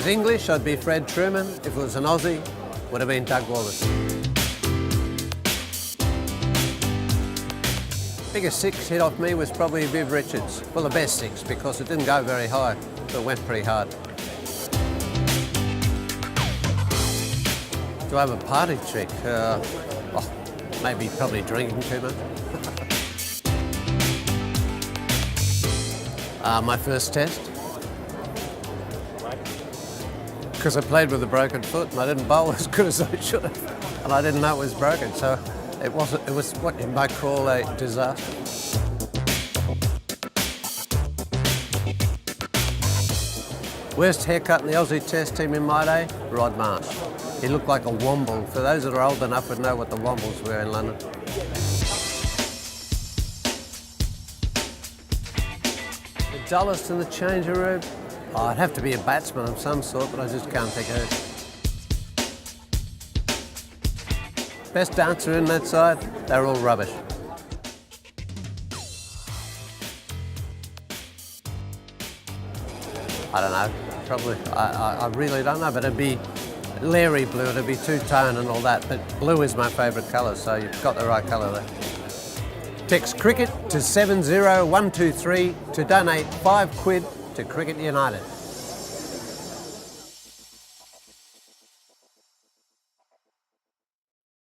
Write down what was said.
was English, I'd be Fred Truman. If it was an Aussie, would have been Doug Wallace. Biggest six hit off me was probably Viv Richards. Well, the best six, because it didn't go very high, but it went pretty hard. Do I have a party trick? Maybe probably drinking too much. My first test. Because I played with a broken foot and I didn't bowl as good as I should have. And I didn't know it was broken, so it was what you might call a disaster. Worst haircut in the Aussie Test team in my day, Rod Marsh. He looked like a womble. For those that are old enough would know what the wombles were in London. The dullest in the changing room? Oh, I'd have to be a batsman of some sort, but I just can't think of it. Best dancer in that side, they're all rubbish. I don't know, probably, I really don't know, but it'd be Larry blue, it'd be two-tone and all that, but blue is my favourite colour, so you've got the right colour there. Text cricket to 70123 to donate £5 to Cricket United.